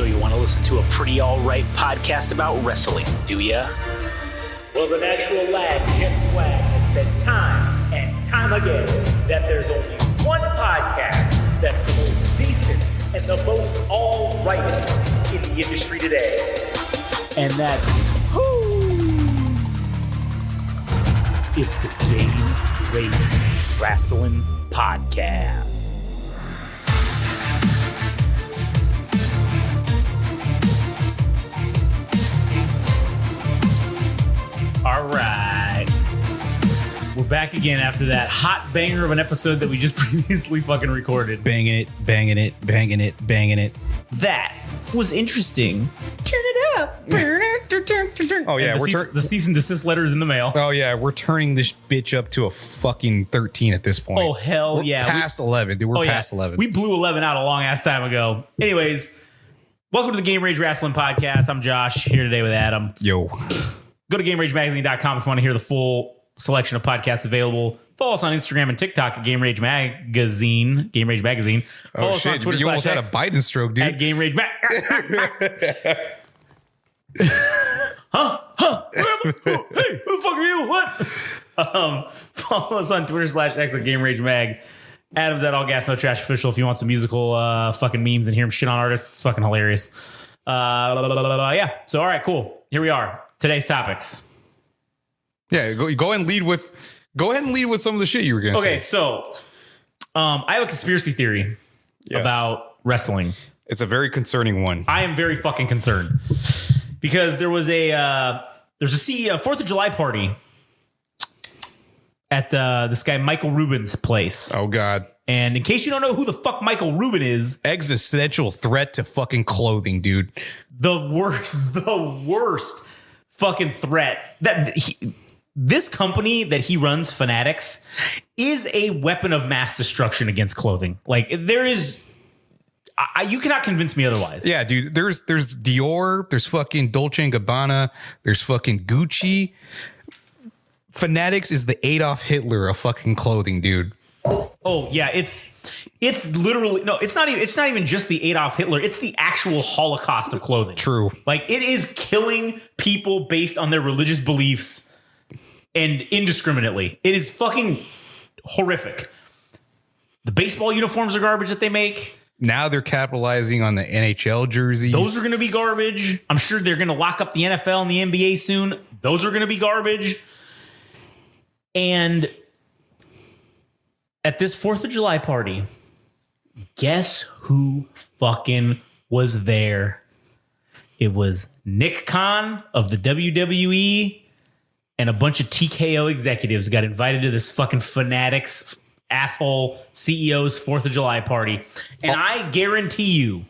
So you want to listen to a pretty alright podcast about wrestling, do ya? Well, the natural lad, Jim Swag, has said time and time again that there's only one podcast that's the most decent and the most alright in the industry today. And that's it's the Game Rage Wrestling Podcast. All right. We're back again after that hot banger of an episode that we just previously fucking recorded. Banging it, banging it, banging it, banging it. That was interesting. Turn it up. Oh, yeah. The cease and desist letters in the mail. Oh, yeah. We're turning this bitch up to a fucking 13 at this point. Oh, hell we're yeah. Past 11, dude. We're past 11. We blew 11 out a long ass time ago. Anyways, welcome to the Game Rage Wrestling Podcast. I'm Josh, here today with Adam. Yo. Go to GameRageMagazine.com if you want to hear the full selection of podcasts available. Follow us on Instagram and TikTok at Game Rage Magazine. Game Rage Magazine. Follow us on Twitter. You almost had a Biden stroke, dude. At Game Rage Hey, who the fuck are you? What? Follow us on Twitter/X at Game Rage Mag. Adam's at All Gas No Trash Official if you want some musical fucking memes and hear him shit on artists. It's fucking hilarious. Yeah. So all right, cool. Here we are. Today's topics. Yeah, go ahead and lead with some of the shit you were gonna say. Okay, so I have a conspiracy theory about wrestling. It's a very concerning one. I am very fucking concerned because there's a 4th of July party at this guy Michael Rubin's place. Oh God. And in case you don't know who the fuck Michael Rubin is, existential threat to fucking clothing, dude. The worst fucking threat that this company that he runs, Fanatics, is a weapon of mass destruction against clothing. Like there is, you cannot convince me otherwise. Yeah, dude. There's Dior, there's fucking Dolce & Gabbana, there's fucking Gucci. Fanatics is the Adolf Hitler of fucking clothing, dude. Oh yeah, it's literally it's not even just the Adolf Hitler. It's the actual Holocaust of clothing. True. Like it is killing people based on their religious beliefs and indiscriminately. It is fucking horrific. The baseball uniforms are garbage that they make. Now they're capitalizing on the NHL jerseys. Those are going to be garbage. I'm sure they're going to lock up the NFL and the NBA soon. Those are going to be garbage. And at this 4th of July party, guess who fucking was there? It was Nick Khan of the WWE and a bunch of TKO executives got invited to this fucking Fanatics asshole CEO's 4th of July party. And I guarantee you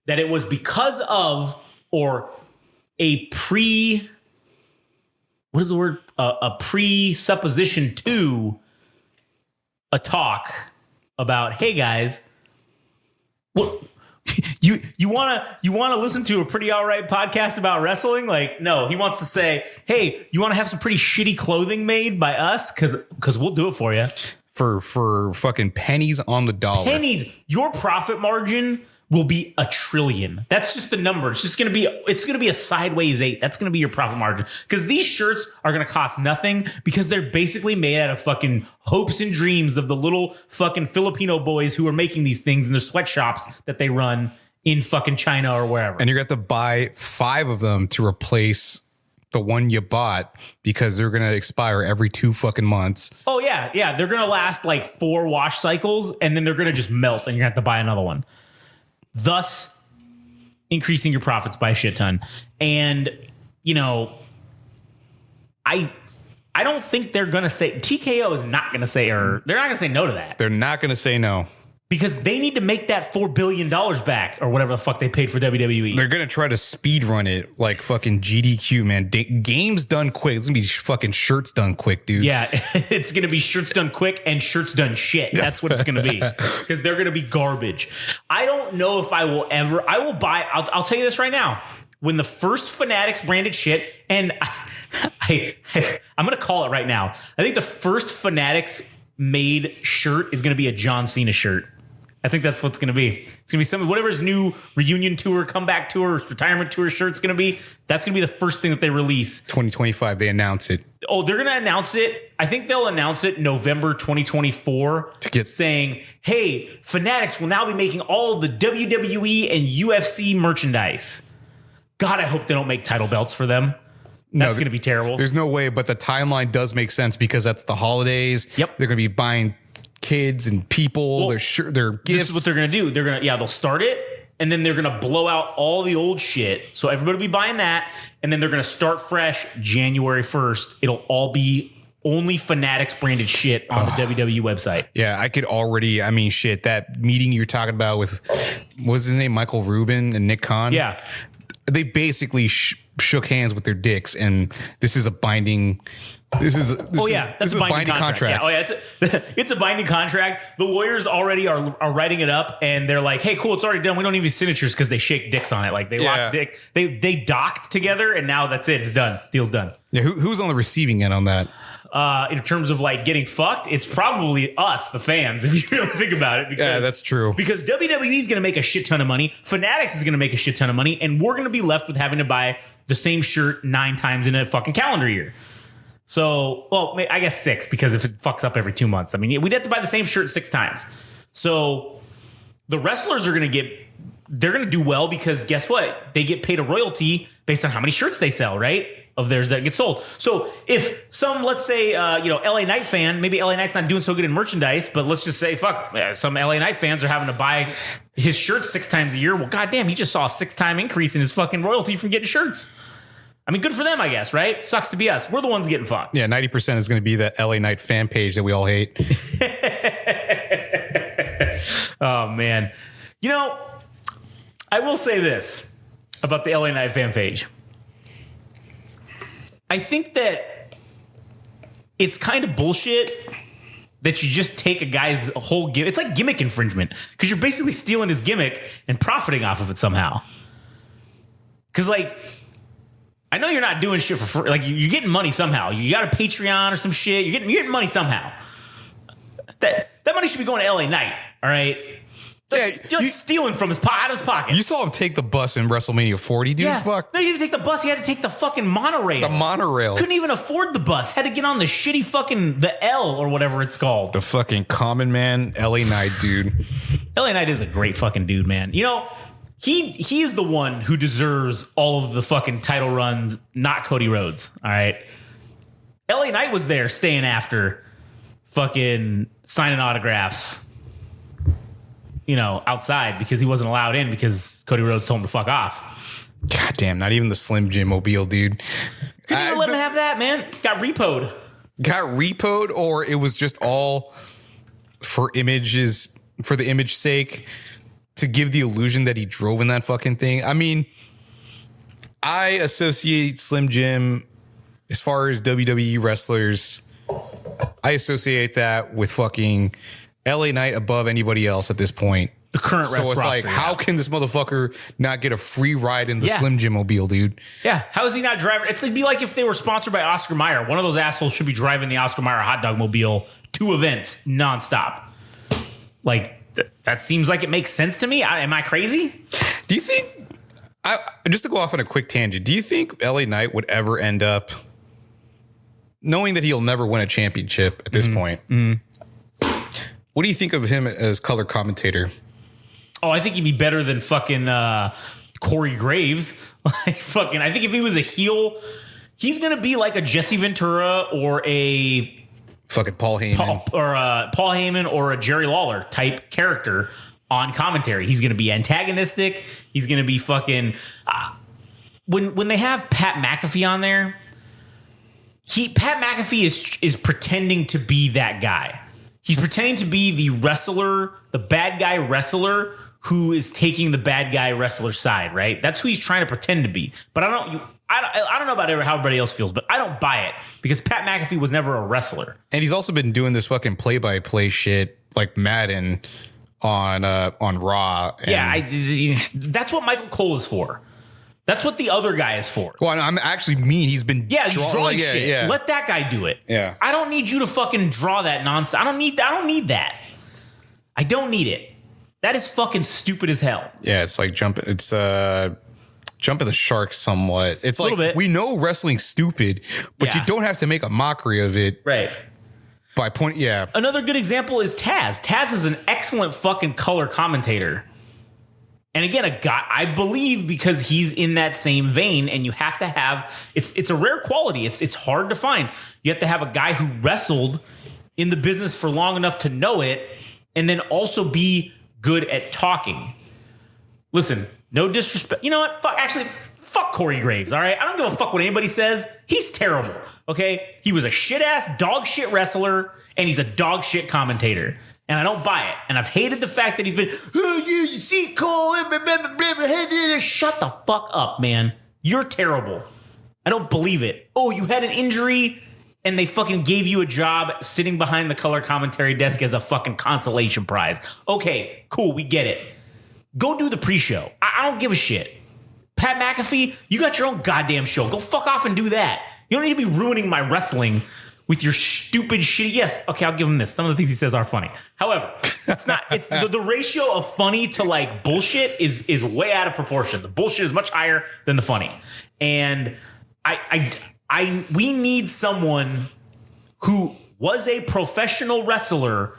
that it was because of or a presupposition to a talk about, hey guys, what you want to listen to a pretty alright podcast about wrestling? Like, no, he wants to say, hey, you want to have some pretty shitty clothing made by us? Cause we'll do it for you for fucking pennies on the dollar. Pennies. Your profit margin will be $1 trillion. That's just the number. It's going to be a sideways 8. That's going to be your profit margin. Because these shirts are going to cost nothing because they're basically made out of fucking hopes and dreams of the little fucking Filipino boys who are making these things in the sweatshops that they run in fucking China or wherever. And you're going to have to buy 5 of them to replace the one you bought because they're going to expire every 2 fucking months. Oh, yeah. Yeah. They're going to last like 4 wash cycles and then they're going to just melt and you're going to have to buy another one. Thus, increasing your profits by a shit ton. And, you know, I don't think they're going to say, TKO is not going to say, or they're not going to say no to that. They're not going to say no. Because they need to make that $4 billion back or whatever the fuck they paid for WWE. They're going to try to speed run it like fucking GDQ, man. Games done quick. It's going to be fucking shirts done quick, dude. Yeah, it's going to be shirts done quick and shirts done shit. That's what it's going to be. Because they're going to be garbage. I don't know if I will buy, I'll tell you this right now. When the first Fanatics branded shit, and I'm going to call it right now. I think the first Fanatics made shirt is going to be a John Cena shirt. I think that's what's going to be. It's going to be some whatever's new reunion tour, comeback tour, retirement tour shirt's going to be. That's going to be the first thing that they release. 2025, they announce it. Oh, they're going to announce it. I think they'll announce it November 2024 saying, hey, Fanatics will now be making all of the WWE and UFC merchandise. God, I hope they don't make title belts for them. That's going to be terrible. There's no way, but the timeline does make sense because that's the holidays. Yep. They're going to be buying kids and people, their gifts. This is what they're going to do. They'll start it, and then they're going to blow out all the old shit. So everybody will be buying that, and then they're going to start fresh January 1st. It'll all be only Fanatics branded shit on the WWE website. Yeah, I could already, shit, that meeting you're talking about with, what was his name, Michael Rubin and Nick Khan? Yeah. They basically shook hands with their dicks, and this is a binding... This is a binding contract. Yeah, it's a binding contract. The lawyers already are writing it up, and they're like, "Hey, cool, it's already done. We don't need any signatures because they shake dicks on it. Like they lock dick, they docked together, and now that's it. It's done. Deal's done." Yeah, who's on the receiving end on that? In terms of like getting fucked, it's probably us, the fans, if you really think about it. Because, yeah, that's true. Because WWE is going to make a shit ton of money, Fanatics is going to make a shit ton of money, and we're going to be left with having to buy the same shirt 9 times in a fucking calendar year. So, well, I guess 6, because if it fucks up every 2 months, we'd have to buy the same shirt 6 times. So the wrestlers are going to they're going to do well because guess what? They get paid a royalty based on how many shirts they sell, right? Of theirs that get sold. So if some, let's say, LA Knight fan, maybe LA Knight's not doing so good in merchandise, but let's just say, some LA Knight fans are having to buy his shirts 6 times a year. Well, goddamn, he just saw a 6-time increase in his fucking royalty from getting shirts. Good for them, I guess, right? Sucks to be us. We're the ones getting fucked. Yeah, 90% is going to be the LA Knight fan page that we all hate. Oh, man. I will say this about the LA Knight fan page. I think that it's kind of bullshit that you just take a guy's whole gimmick. It's like gimmick infringement because you're basically stealing his gimmick and profiting off of it somehow. Because, I know you're not doing shit for free. You're getting money somehow. You got a Patreon or some shit. You're getting money somehow. That money should be going to LA Knight. All right. You're stealing from out of his pocket. You saw him take the bus in WrestleMania 40, dude. Yeah. Fuck. No, you didn't take the bus. He had to take the fucking monorail. The monorail. Couldn't even afford the bus. Had to get on the shitty fucking the L or whatever it's called. The fucking common man, LA Knight, dude. LA Knight is a great fucking dude, man. He is the one who deserves all of the fucking title runs, not Cody Rhodes. All right. LA Knight was there staying after fucking signing autographs, outside because he wasn't allowed in because Cody Rhodes told him to fuck off. God damn, not even the Slim Jim mobile, dude. Couldn't even let him have that, man. Got repoed. Or it was just all for the image sake. To give the illusion that he drove in that fucking thing. I associate Slim Jim as far as WWE wrestlers. I associate that with fucking LA Knight above anybody else at this point. The current So it's roster, how can this motherfucker not get a free ride in the Slim Jim mobile, dude? Yeah. How is he not driving? It's be like if they were sponsored by Oscar Mayer. One of those assholes should be driving the Oscar Mayer hot dog mobile to events nonstop. That seems like it makes sense to me. Am I crazy? Do you think, just to go off on a quick tangent, do you think LA Knight would ever end up, knowing that he'll never win a championship at this point, what do you think of him as color commentator? Oh, I think he'd be better than fucking Corey Graves. I think if he was a heel, he's going to be like a Jesse Ventura or a... Fucking Paul Heyman. Paul Heyman or a Jerry Lawler type character on commentary. He's going to be antagonistic. He's going to be fucking... when they have Pat McAfee on there, Pat McAfee is pretending to be that guy. He's pretending to be the wrestler, the bad guy wrestler who is taking the bad guy wrestler side, right? That's who he's trying to pretend to be. But I don't know about how everybody else feels, but I don't buy it because Pat McAfee was never a wrestler. And he's also been doing this fucking play-by-play shit like Madden on Raw. That's what Michael Cole is for. That's what the other guy is for. Well, I'm actually mean. He's been he's drawing shit. Yeah. Let that guy do it. Yeah. I don't need you to fucking draw that nonsense. I don't need that. I don't need it. That is fucking stupid as hell. Yeah, it's like jumping the shark somewhat. It's like bit. we know wrestling's stupid, but you don't have to make a mockery of it. Right. By point, yeah. Another good example is Taz. Taz is an excellent fucking color commentator. And again, a guy, I believe, because he's in that same vein, and you have to have, it's a rare quality. It's hard to find. You have to have a guy who wrestled in the business for long enough to know it, and then also be good at talking. Listen, no disrespect. You know what? Fuck Corey Graves, all right? I don't give a fuck what anybody says. He's terrible, okay? He was a shit-ass, dog shit wrestler, and he's a dog shit commentator. And I don't buy it. And I've hated the fact that he's been, oh, you see Cole, shut the fuck up, man. You're terrible. I don't believe it. Oh, you had an injury, and they fucking gave you a job sitting behind the color commentary desk as a fucking consolation prize. Okay, cool, we get it. Go do the pre-show. I don't give a shit. Pat McAfee, you got your own goddamn show. Go fuck off and do that. You don't need to be ruining my wrestling with your stupid shitty. Yes, okay, I'll give him this. Some of the things he says are funny. However, it's not. It's the ratio of funny to like bullshit is way out of proportion. The bullshit is much higher than the funny, and we need someone who was a professional wrestler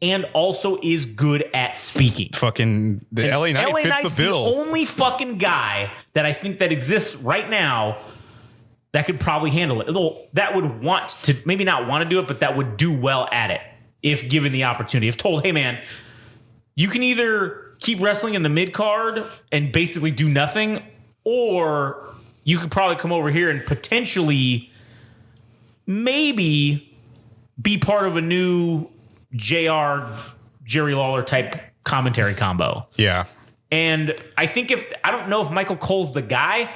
and also is good at speaking. Fucking the LA Knight fits Knight's the bill. The only fucking guy that I think that exists right now that could probably handle it. That would want to, maybe not want to do it, but that would do well at it if given the opportunity. If told, hey man, you can either keep wrestling in the mid card and basically do nothing, or you could probably come over here and potentially maybe be part of a new JR Jerry Lawler type commentary combo. Yeah. And I think I don't know if Michael Cole's the guy.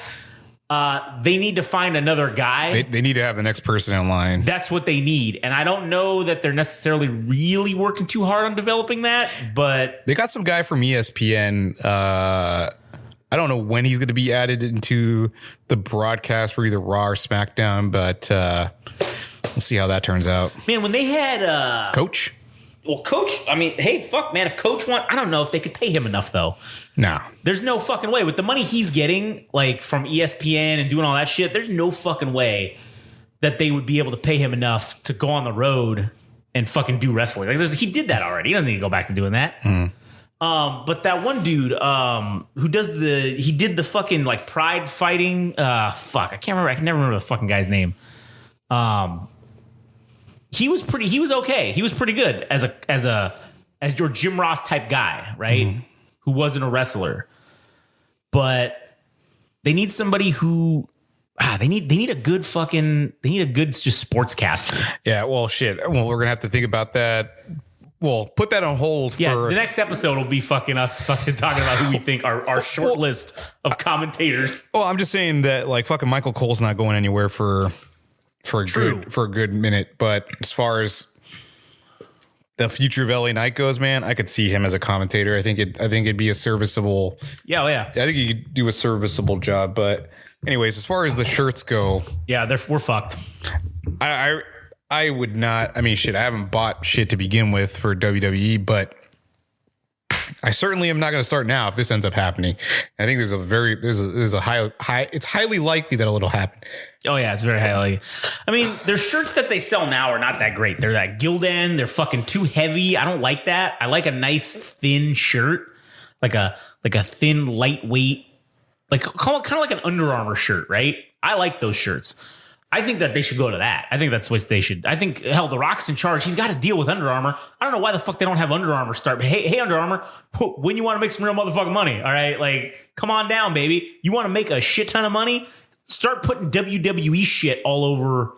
They need to find another guy. They need to have the next person in line. That's what they need. And I don't know that they're necessarily really working too hard on developing that, but they got some guy from ESPN. I don't know when he's going to be added into the broadcast for either Raw or SmackDown, but we'll see how that turns out. Man, when they had Coach. Well, Coach, I mean, hey, fuck, man, if Coach I don't know if they could pay him enough, though. No. There's no fucking way. With the money he's getting, like, from ESPN and doing all that shit, there's no fucking way that they would be able to pay him enough to go on the road and fucking do wrestling. Like, he did that already. He doesn't need to go back to doing that. But that one dude who did the fucking, like, pride fighting, fuck, I can't remember. I can never remember the fucking guy's name. He was okay. He was pretty good as your Jim Ross type guy, right? Mm-hmm. Who wasn't a wrestler. But they need somebody who they need a good just sportscaster. Yeah, well shit. Well, we're gonna have to think about that. Well, put that on hold. Yeah, the next episode will be fucking us fucking talking about who we think are our short list of commentators. Well, I'm just saying that like fucking Michael Cole's not going anywhere for a good minute, but as far as the future of LA Knight goes, man, I could see him as a commentator. I think it'd be a serviceable. Yeah, I think he could do a serviceable job. But anyways, as far as the shirts go, yeah, we're fucked. I would not. I mean, shit, I haven't bought shit to begin with for WWE, but I certainly am not going to start now if this ends up happening. I think there's a high. It's highly likely that it'll happen. Oh yeah, it's very highly. I mean, their shirts that they sell now are not that great. They're that Gildan. They're fucking too heavy. I don't like that. I like a nice thin shirt, like a thin lightweight, like kind of like an Under Armour shirt, right? I like those shirts. I think that they should go to that. I think that's what they should. I think, hell, The Rock's in charge. He's got to deal with Under Armour. I don't know why the fuck they don't have Under Armour start. But hey, Under Armour, when you want to make some real motherfucking money, all right? Like, come on down, baby. You want to make a shit ton of money? Start putting WWE shit all over,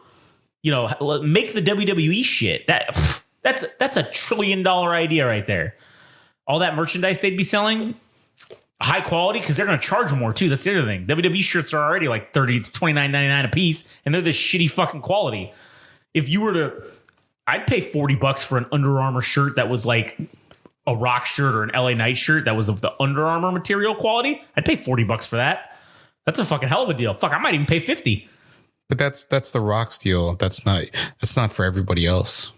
make the WWE shit. That's a $1 trillion idea right there. All that merchandise they'd be selling, high quality, because they're going to charge more too. That's the other thing. WWE shirts are already like $30 to $29.99 a piece, and they're this shitty fucking quality. If you were to, I'd pay $40 for an Under Armour shirt that was like a Rock shirt or an LA Knight shirt that was of the Under Armour material quality. I'd pay $40 for that. That's a fucking hell of a deal. Fuck, I might even pay $50. But that's the Rock's deal. That's not for everybody else.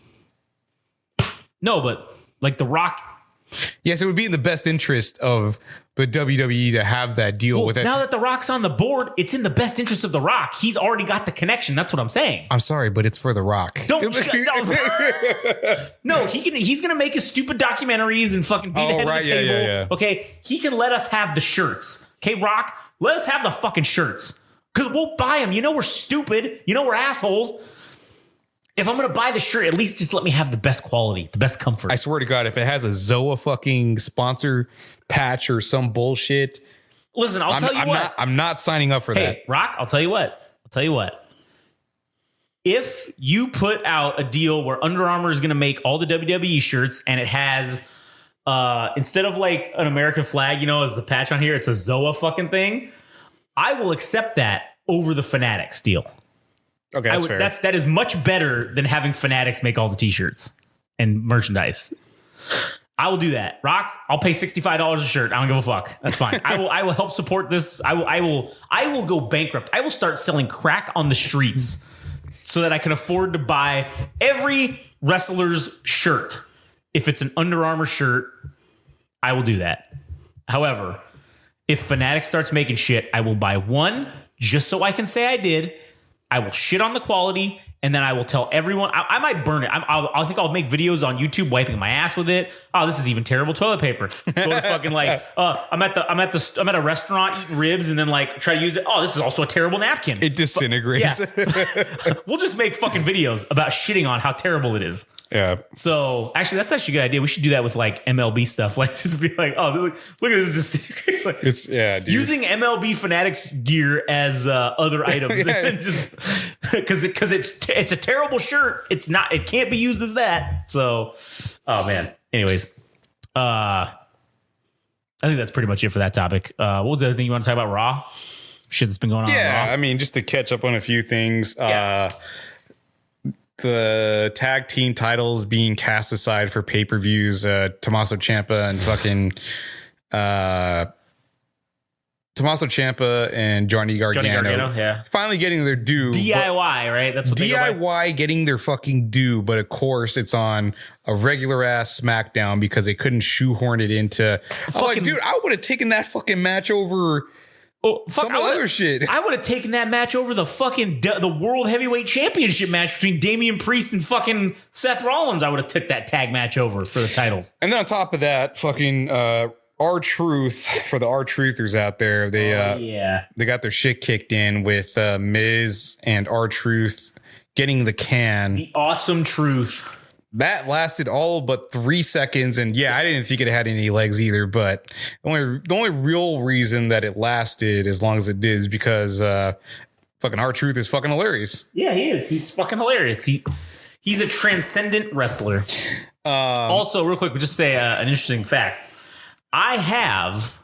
No, but like The Rock, Yes, it would be in the best interest of the WWE to have that deal with it. Now that The Rock's on the board, it's in the best interest of The Rock. He's already got the connection. That's what I'm saying. I'm sorry, but it's for The Rock. Don't No, he's gonna make his stupid documentaries and fucking be the head of the table. Yeah. Okay, he can let us have the shirts. Okay, Rock, let us have the fucking shirts because we'll buy them. You know we're stupid. You know we're assholes. If I'm going to buy the shirt, at least just let me have the best quality, the best comfort. I swear to God, if it has a Zoa fucking sponsor patch or some bullshit. Listen, I'll tell you what. I'm not signing up for that. Hey, Rock, I'll tell you what. If you put out a deal where Under Armour is going to make all the WWE shirts and it has, instead of like an American flag, as the patch on here, it's a Zoa fucking thing, I will accept that over the Fanatics deal. Okay, that's fair. That is much better than having Fanatics make all the t-shirts and merchandise. I will do that. Rock, I'll pay $65 a shirt. I don't give a fuck. That's fine. I will help support this. I will go bankrupt. I will start selling crack on the streets so that I can afford to buy every wrestler's shirt. If it's an Under Armour shirt, I will do that. However, if Fanatics starts making shit, I will buy one just so I can say I did. I will shit on the quality, and then I will tell everyone. I might burn it. I think I'll make videos on YouTube wiping my ass with it. Oh, this is even terrible toilet paper. Go to fucking like, I'm at a restaurant eating ribs, and then like try to use it. Oh, this is also a terrible napkin. It disintegrates. Yeah. We'll just make fucking videos about shitting on how terrible it is. Yeah. So actually, that's actually a good idea. We should do that with like MLB stuff. Like just be like, oh, look at this. Like, it's dude. Using MLB Fanatics gear as other items, and just because it's a terrible shirt. It's not. It can't be used as that. So, oh man. Anyways, I think that's pretty much it for that topic. What was the other thing you want to talk about? Raw shit that's been going on. Yeah, Raw? I mean, just to catch up on a few things. Yeah. The tag team titles being cast aside for pay-per-views, Tommaso Ciampa and fucking Tommaso Ciampa and Johnny Gargano, yeah, finally getting their due. DIY, right? That's what DIY getting their fucking due, but of course it's on a regular ass SmackDown because they couldn't shoehorn it into. I'm like, dude, I would have taken that fucking match over. Some other shit. I would have taken that match over the fucking the World Heavyweight Championship match between Damian Priest and fucking Seth Rollins. I would have took that tag match over for the titles. And then on top of that, fucking R-Truth, for the R-Truthers out there, they got their shit kicked in with Miz and R-Truth getting the can. The awesome truth. That lasted all but 3 seconds, and yeah, I didn't think it had any legs either. But the only real reason that it lasted as long as it did is because fucking R-Truth is fucking hilarious. Yeah, he is. He's fucking hilarious. He's a transcendent wrestler. Also, real quick, we'll just say an interesting fact. I have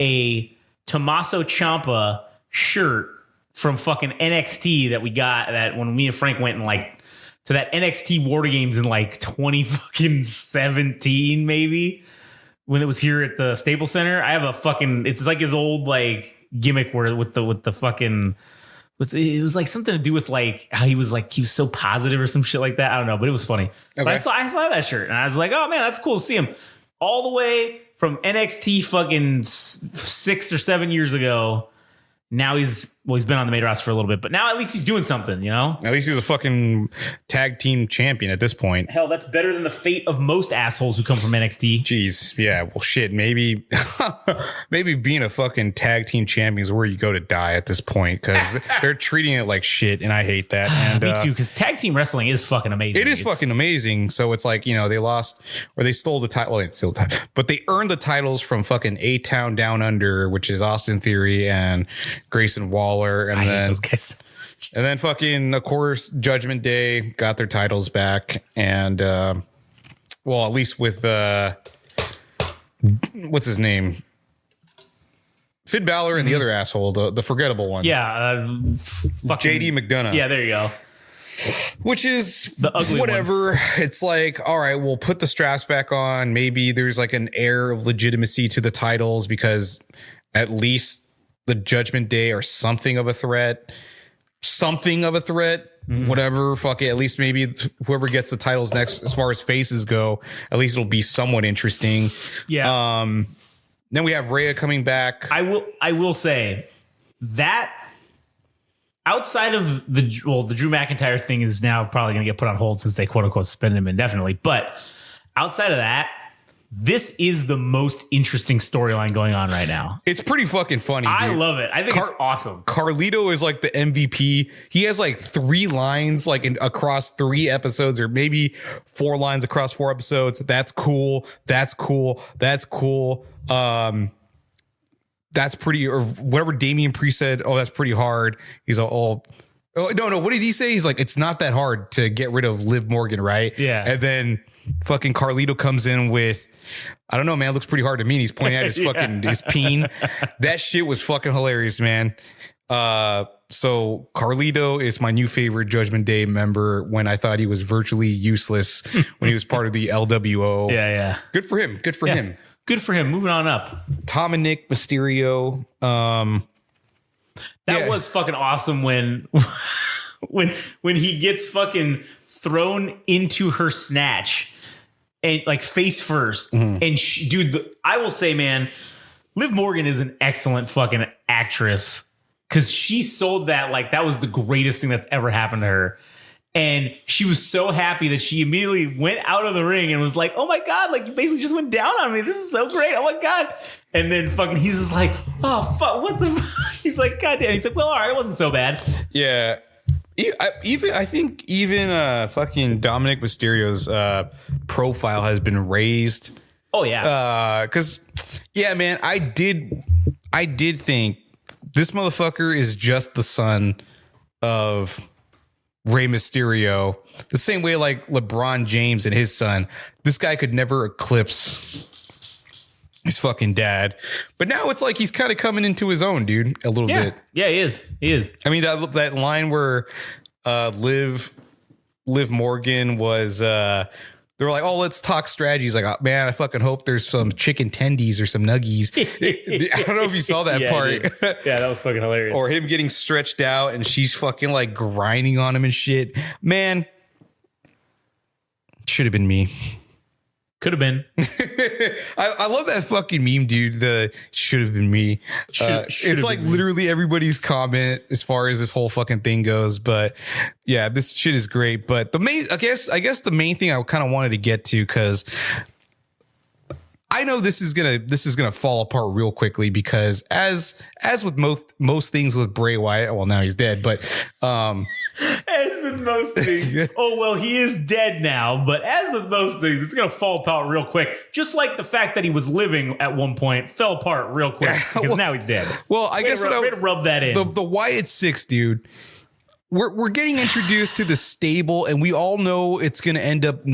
a Tommaso Ciampa shirt from fucking NXT that we got that when me and Frank went and like. To that NXT War Games in like 2017, maybe when it was here at the Staples Center. I have a fucking. It's like his old like gimmick where with the fucking. It was like something to do with like how he was so positive or some shit like that. I don't know, but it was funny. Okay. But I still have that shirt, and I was like, oh man, that's cool to see him all the way from NXT fucking 6 or 7 years ago. Now he's been on the main roster for a little bit, but now at least he's doing something, At least he's a fucking tag team champion at this point. Hell, that's better than the fate of most assholes who come from NXT. Jeez, yeah. Well, shit, maybe being a fucking tag team champion is where you go to die at this point because they're treating it like shit, and I hate that. And me too, because tag team wrestling is fucking amazing. It's fucking amazing. So it's like they lost or they stole the title. Well, they stole the title, but they earned the titles from fucking A-Town Down Under, which is Austin Theory and Grayson Waller. And I hate those guys. And then fucking, of course, Judgment Day got their titles back. And, well, at least with, what's his name? Finn Balor and the other asshole, the forgettable one. Yeah. Fucking JD McDonough. Yeah, there you go. Which is the ugly whatever. One. It's like, all right, we'll put the straps back on. Maybe there's like an air of legitimacy to the titles because at least the Judgment Day are something of a threat. whatever, fuck it. At least maybe whoever gets the titles next, as far as faces go, at least it'll be somewhat interesting. Yeah. Then we have Rhea coming back. I will say that outside of the Drew McIntyre thing is now probably going to get put on hold since they quote unquote suspended him indefinitely. But outside of that, this is the most interesting storyline going on right now. It's pretty fucking funny. I dude. love it. I think it's awesome. Carlito is like the MVP. He has like 3 lines like across 3 episodes, or maybe 4 lines across 4 episodes. That's cool. That's cool. That's cool. That's pretty, or whatever Damian Priest said. Oh, that's pretty hard. He's all. Oh, no. What did he say? He's like, it's not that hard to get rid of Liv Morgan, right? Yeah. And then fucking Carlito comes in with, I don't know, man, it looks pretty hard to me. And he's pointing at his fucking his peen. That shit was fucking hilarious, man. So Carlito is my new favorite Judgment Day member when I thought he was virtually useless when he was part of the LWO. Yeah. Good for him. Good for him. Good for him. Moving on up. Tom and Nick Mysterio. That was fucking awesome when he gets fucking thrown into her snatch and like face first. And dude, I will say, man, Liv Morgan is an excellent fucking actress because she sold that like that was the greatest thing that's ever happened to her. And she was so happy that she immediately went out of the ring and was like, oh my God, like you basically just went down on me. This is so great. Oh my God. And then fucking he's just like, oh fuck, what the fuck? He's like, God damn. He's like, well, all right, it wasn't so bad. Yeah. I think fucking Dominic Mysterio's profile has been raised. Oh yeah. Because yeah, man, I did think this motherfucker is just the son of Rey Mysterio, the same way like LeBron James and his son. This guy could never eclipse his fucking dad. But now it's like he's kind of coming into his own, dude, a little bit. Yeah, he is. I mean, that line where Liv Morgan was they were like, oh, let's talk strategy. He's like, oh, man, I fucking hope there's some chicken tendies or some nuggies. I don't know if you saw that part. Yeah, that was fucking hilarious. Or him getting stretched out and she's fucking like grinding on him and shit. Man, should have been me. Could have been. I love that fucking meme, dude. The should have been me. It's like literally everybody's comment as far as this whole fucking thing goes. But yeah, this shit is great. But the main, I guess the main thing I kind of wanted to get to, because I know this is gonna fall apart real quickly, because as with most things with Bray Wyatt, well, now he's dead, but as with most things, oh well, he is dead now. But as with most things, it's gonna fall apart real quick. Just like the fact that he was living at one point fell apart real quick because now he's dead. Well, I guess way to rub that in. The Wyatt Six, dude. We're getting introduced to the stable, and we all know it's going to end up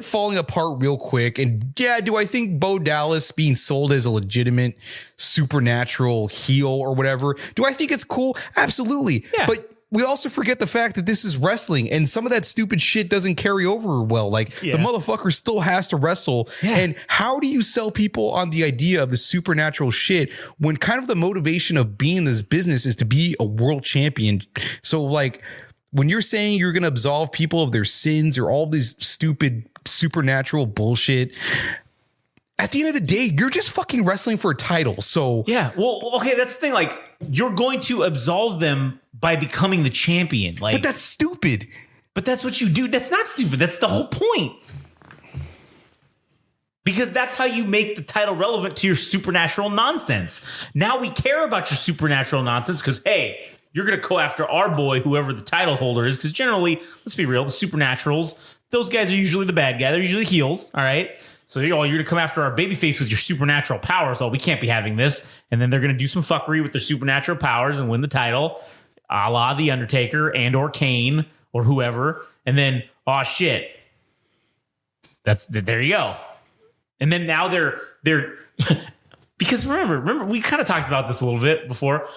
falling apart real quick. And yeah, do I think Bo Dallas being sold as a legitimate supernatural heel or whatever, do I think it's cool? Absolutely. Yeah. But we also forget the fact that this is wrestling, and some of that stupid shit doesn't carry over well. Like the motherfucker still has to wrestle. Yeah. And how do you sell people on the idea of the supernatural shit when kind of the motivation of being in this business is to be a world champion? So like when you're saying you're going to absolve people of their sins or all these stupid supernatural bullshit, at the end of the day, you're just fucking wrestling for a title. So yeah, well, okay, that's the thing. Like, you're going to absolve them by becoming the champion. Like, but that's stupid. But that's what you do. That's not stupid. That's the whole point. Because that's how you make the title relevant to your supernatural nonsense. Now we care about your supernatural nonsense because, hey, you're going to go after our boy, whoever the title holder is. Because generally, let's be real, the supernaturals, those guys are usually the bad guy. They're usually heels. All right. So you're going to come after our babyface with your supernatural powers. Oh, we can't be having this. And then they're going to do some fuckery with their supernatural powers and win the title, a la The Undertaker and or Kane or whoever. And then, oh shit, there you go. And then now they're because remember we kind of talked about this a little bit before.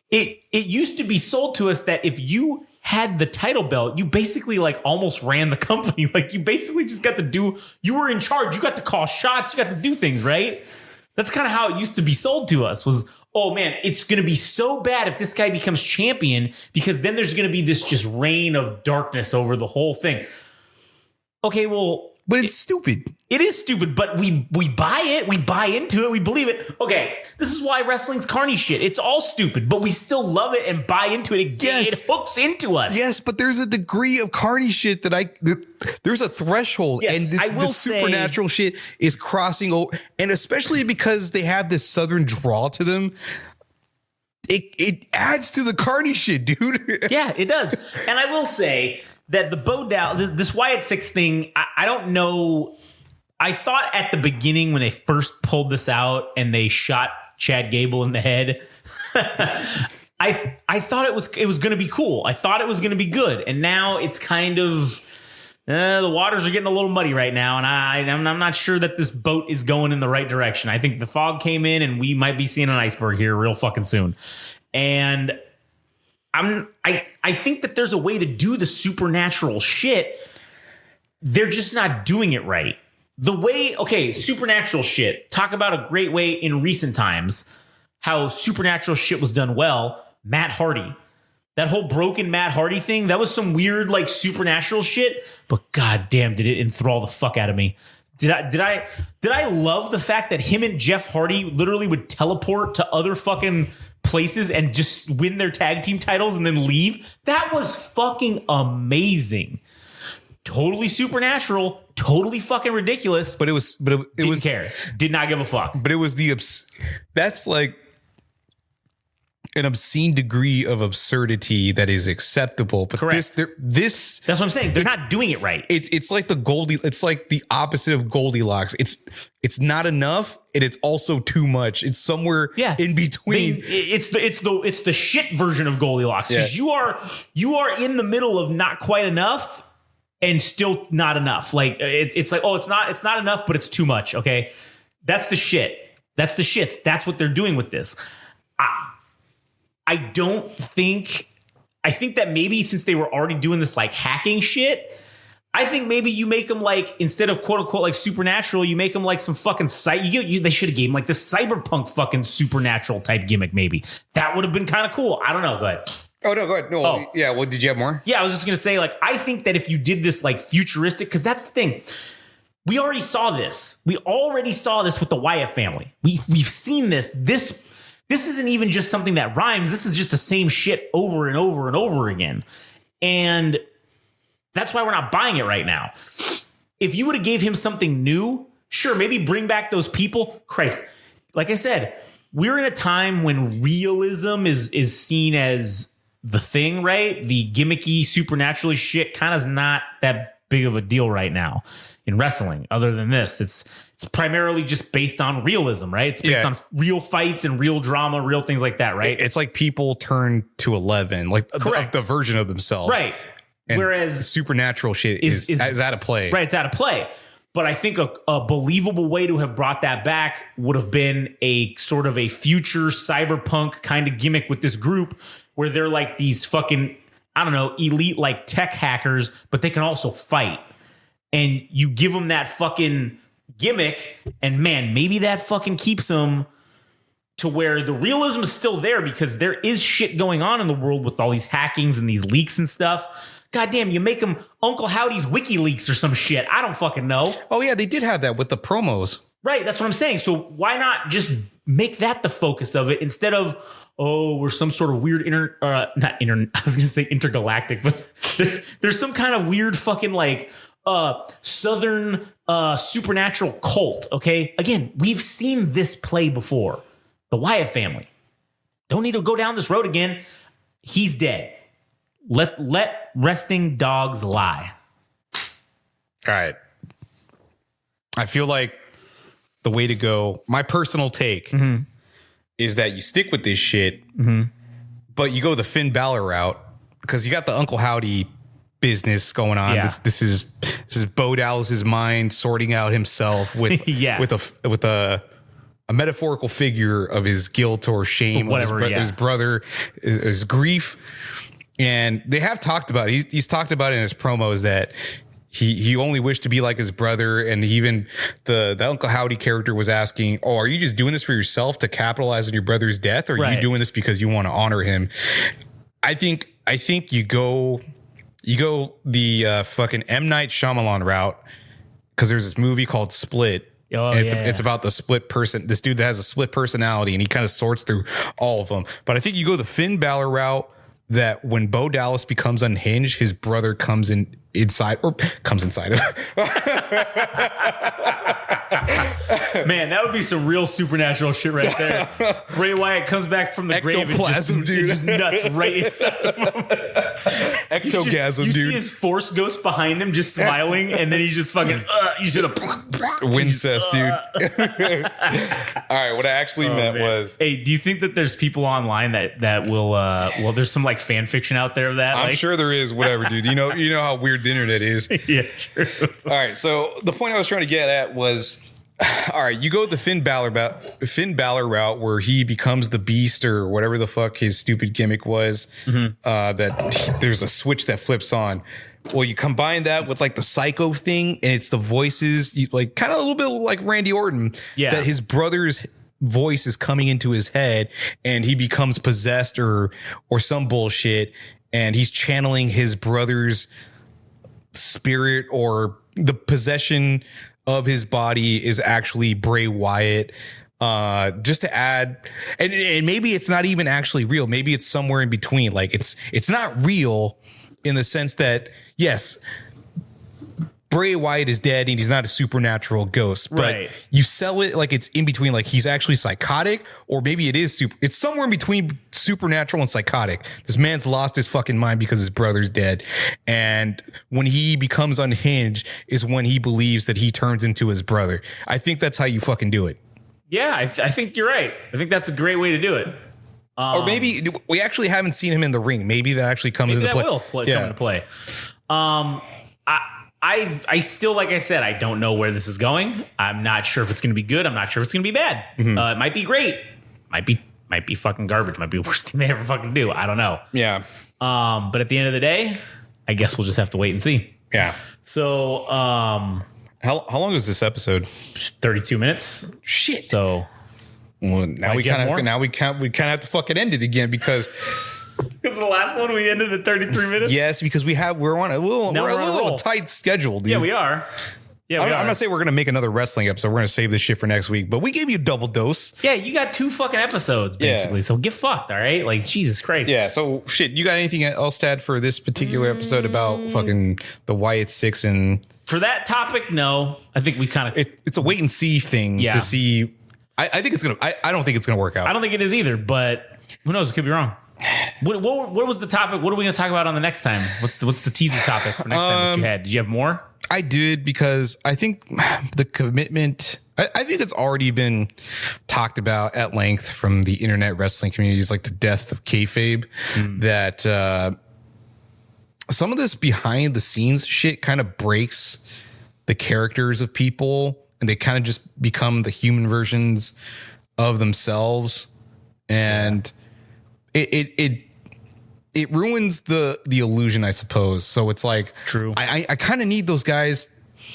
It used to be sold to us that if you had the title belt, you basically like almost ran the company. Like you basically just got to do, you were in charge. You got to call shots. You got to do things, right? That's kind of how it used to be sold to us was, oh man, it's going to be so bad if this guy becomes champion because then there's going to be this just reign of darkness over the whole thing. Okay, well, but it's stupid. It is stupid, but we buy it. We buy into it. We believe it. Okay, this is why wrestling's carny shit. It's all stupid, but we still love it and buy into it. It hooks into us. Yes, but there's a degree of carny shit there's a threshold, yes, and the supernatural shit is crossing over, and especially because they have this southern drawl to them. It adds to the carny shit, dude. Yeah, it does. And I will say that the Bo Dallas, this Wyatt Six thing, I don't know. I thought at the beginning when they first pulled this out and they shot Chad Gable in the head, I thought it was going to be cool. I thought it was going to be good, and now it's kind of the waters are getting a little muddy right now, and I'm not sure that this boat is going in the right direction. I think the fog came in, and we might be seeing an iceberg here real fucking soon, and I think that there's a way to do the supernatural shit. They're just not doing it right. The way, okay, supernatural shit. Talk about a great way in recent times how supernatural shit was done well. Matt Hardy. That whole broken Matt Hardy thing, that was some weird like supernatural shit, but goddamn did it enthrall the fuck out of me. Did I love the fact that him and Jeff Hardy literally would teleport to other fucking places and just win their tag team titles and then leave? That was fucking amazing. Totally supernatural, totally fucking ridiculous. But it didn't care. Did not give a fuck. But it was that's like an obscene degree of absurdity that is acceptable. But correct. This that's what I'm saying. They're not doing it right. It's like it's like the opposite of Goldilocks. It's not enough and it's also too much. It's somewhere in between. It's the shit version of Goldilocks. Because you are in the middle of not quite enough and still not enough. Like it's like, oh, it's not enough, but it's too much. Okay. That's the shit. That's the shits. That's what they're doing with this. I think that maybe since they were already doing this like hacking shit, I think maybe you make them like, instead of quote unquote like supernatural, you make them like some fucking they should have gave them like the cyberpunk fucking supernatural type gimmick. Maybe that would have been kind of cool. I don't know. Go ahead. Oh no, go ahead. No, yeah. Well, did you have more? Yeah, I was just gonna say, like, I think that if you did this like futuristic, because that's the thing. We already saw this. We already saw this with the Wyatt family. We've seen this. This isn't even just something that rhymes. This is just the same shit over and over and over again. And that's why we're not buying it right now. If you would have gave him something new, sure, maybe bring back those people. Christ, like I said, we're in a time when realism is seen as the thing, right? The gimmicky, supernatural shit kind of is not that big of a deal right now in wrestling. Other than this, it's primarily just based on realism, right? It's based on real fights and real drama, real things like that, right? It's like people turn to 11, like the version of themselves, right? And whereas supernatural shit is out of play, right? It's out of play. But I think a believable way to have brought that back would have been a sort of a future cyberpunk kind of gimmick with this group where they're like these fucking, I don't know, elite like tech hackers, but they can also fight. And you give them that fucking gimmick, and man, maybe that fucking keeps them to where the realism is still there because there is shit going on in the world with all these hackings and these leaks and stuff. Goddamn, you make them Uncle Howdy's WikiLeaks or some shit. I don't fucking know. Oh yeah, they did have that with the promos. Right, that's what I'm saying. So why not just make that the focus of it instead of, oh, we're some sort of weird I was gonna say intergalactic, but there's some kind of weird fucking like southern supernatural cult. Okay, again, we've seen this play before. The Wyatt family. Don't need to go down this road again. He's dead. Let resting dogs lie. All right. I feel like the way to go, my personal take is that you stick with this shit, but you go the Finn Balor route because you got the Uncle Howdy business going on. Yeah. This is Bo Dallas's mind sorting out himself with with a metaphorical figure of his guilt or shame, whatever, his brother, his grief. And they have talked about it. He's talked about it in his promos that he only wished to be like his brother. And even the Uncle Howdy character was asking, oh, are you just doing this for yourself to capitalize on your brother's death? Or are you doing this because you want to honor him? I think you go the fucking M. Night Shyamalan route, because there's this movie called Split. It's about the split person, this dude that has a split personality, and he kind of sorts through all of them. But I think you go the Finn Balor route, that when Bo Dallas becomes unhinged, his brother comes inside him. Man, that would be some real supernatural shit right there. Bray Wyatt comes back from the grave and just nuts right inside of him. Ectogasm, you dude. See his Force ghost behind him just smiling, and then he just fucking, you should have. Wincest, dude. All right, what I actually meant was... Hey, do you think that there's people online that will, there's some like fan fiction out there of that? I'm sure there is, whatever, dude. You know how weird the internet is. Yeah, true. All right, so the point I was trying to get at was... All right, you go the Finn Balor route, where he becomes the Beast or whatever the fuck his stupid gimmick was. That there's a switch that flips on. Well, you combine that with like the Psycho thing, and it's the voices, like kind of a little bit like Randy Orton. Yeah, that his brother's voice is coming into his head, and he becomes possessed or some bullshit, and he's channeling his brother's spirit, or the possession of his body is actually Bray Wyatt. Just to add, and maybe it's not even actually real. Maybe it's somewhere in between. Like it's not real in the sense that, yes, Bray Wyatt is dead and he's not a supernatural ghost, but you sell it like it's in between, like he's actually psychotic, or maybe it is it's somewhere in between supernatural and psychotic. This man's lost his fucking mind because his brother's dead. And when he becomes unhinged is when he believes that he turns into his brother. I think that's how you fucking do it. Yeah, I think you're right. I think that's a great way to do it. Or maybe we actually haven't seen him in the ring. Maybe that actually comes into play. Come into play. I still, like I said, I don't know where this is going. I'm not sure if it's going to be good. I'm not sure if it's going to be bad. It might be great. Might be fucking garbage. Might be the worst thing they ever fucking do. I don't know. Yeah. But at the end of the day, I guess we'll just have to wait and see. Yeah. So, how long is this episode? 32 minutes. Shit. So, well, now we kind of have to fucking end it again because. Because the last one we ended at 33 minutes. Yes, because we're on a little tight schedule, dude. Yeah, we are. Yeah, I'm not saying we're gonna make another wrestling episode. We're gonna save this shit for next week. But we gave you a double dose. Yeah, you got 2 fucking episodes basically. Yeah. So get fucked, all right? Like Jesus Christ. Yeah. So shit. You got anything else to add for this particular episode about fucking the Wyatt Six? And for that topic, no. I think we kind of it's a wait and see thing to see. I think it's gonna. I don't think it's gonna work out. I don't think it is either. But who knows? It could be wrong. What was the topic? What are we going to talk about on the next time? What's the teaser topic for next time that you had? Did you have more? I did, because I think the commitment, I think it's already been talked about at length from the internet wrestling communities, like the death of kayfabe, that some of this behind the scenes shit kind of breaks the characters of people, and they kind of just become the human versions of themselves. And it ruins the illusion, I suppose. So it's like, true. I kind of need those guys.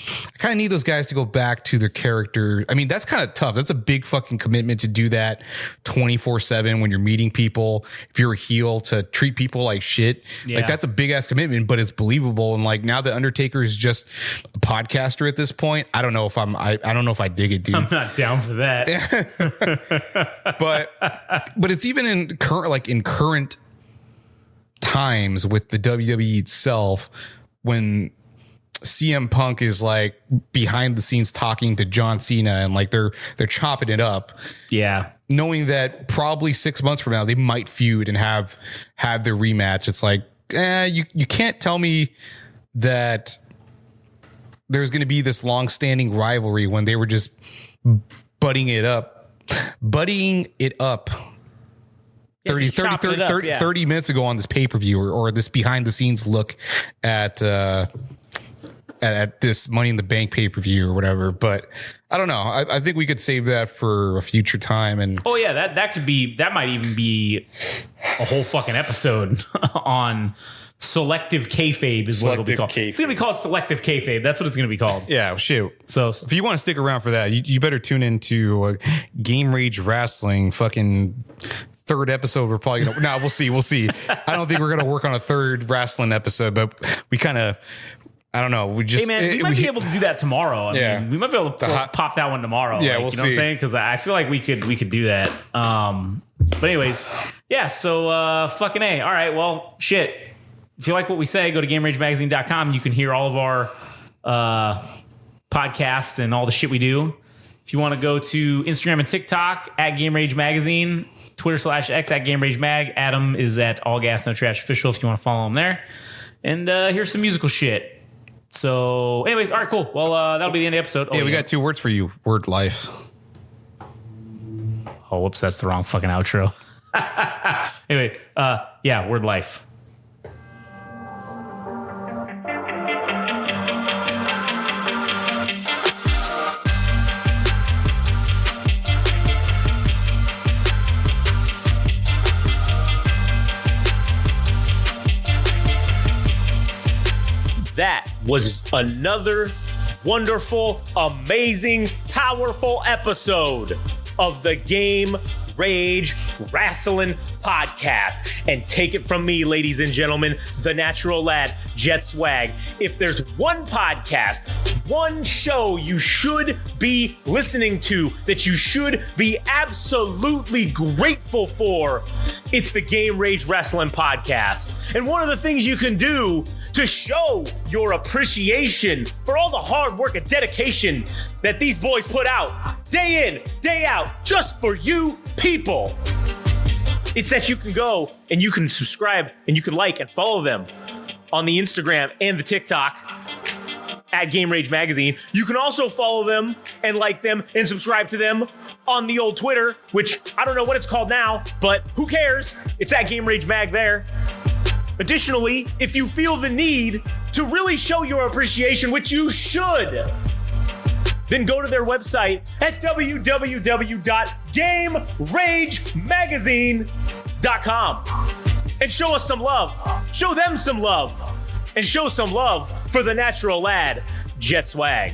I kind of need those guys to go back to their character. I mean, that's kind of tough. That's a big fucking commitment to do that 24/7 when you're meeting people. If you're a heel, to treat people like shit, like that's a big ass commitment, but it's believable. And like, now the Undertaker is just a podcaster at this point. I don't know if I don't know if I dig it, dude. I'm not down for that. but it's even in current times with the WWE itself, when CM Punk is like behind the scenes talking to John Cena, and like they're chopping it up. Yeah. Knowing that probably 6 months from now they might feud and have their rematch. It's like, you can't tell me that there's going to be this long-standing rivalry when they were just buddying it up 30 minutes ago on this pay-per-view or this behind the scenes look at at this Money in the Bank pay-per-view or whatever. But I don't know. I think we could save that for a future time. And oh yeah, that might even be a whole fucking episode on selective kayfabe is what it'll be called. It's gonna be called selective kayfabe. That's what it's gonna be called. Yeah, shit. So if you want to stick around for that, you better tune into Game Rage Wrestling. Fucking third episode. We're probably gonna. No, we'll see. I don't think we're gonna work on a third wrestling episode, but we kind of. I don't know. We just. Hey man, we might be able to do that tomorrow. I mean, we might be able to pop that one tomorrow. Yeah, like, we'll you know see. what I'm saying? Because I feel like we could do that. But anyways, yeah. So fucking A. All right. Well, shit. If you like what we say, go to GameRageMagazine.com. You can hear all of our podcasts and all the shit we do. If you want to go to Instagram and TikTok at Game Rage Magazine, Twitter/X at Game Rage Mag. Adam is at All Gas No Trash Official if you want to follow him there. And here's some musical shit. So, anyways, all right, cool. Well, that'll be the end of the episode. we got 2 words for you. Word life. Oh, whoops, that's the wrong fucking outro. Anyway, yeah, word life. That was another wonderful, amazing, powerful episode of the Game Rage Wrestling Podcast. And take it from me, ladies and gentlemen, the natural lad, Jet Swag. If there's one podcast, one show you should be listening to, that you should be absolutely grateful for, it's the Game Rage Wrestling Podcast. And one of the things you can do to show your appreciation for all the hard work and dedication that these boys put out day in, day out, just for you people, it's that you can go and you can subscribe and you can like and follow them on the Instagram and the TikTok at Game Rage Magazine. You can also follow them and like them and subscribe to them on the old Twitter, which I don't know what it's called now, but who cares? It's at Game Rage Mag there. Additionally, if you feel the need to really show your appreciation, which you should, then go to their website at www.GameRageMagazine.com and show us some love. Show them some love. And show some love for the natural lad, Jet Swag.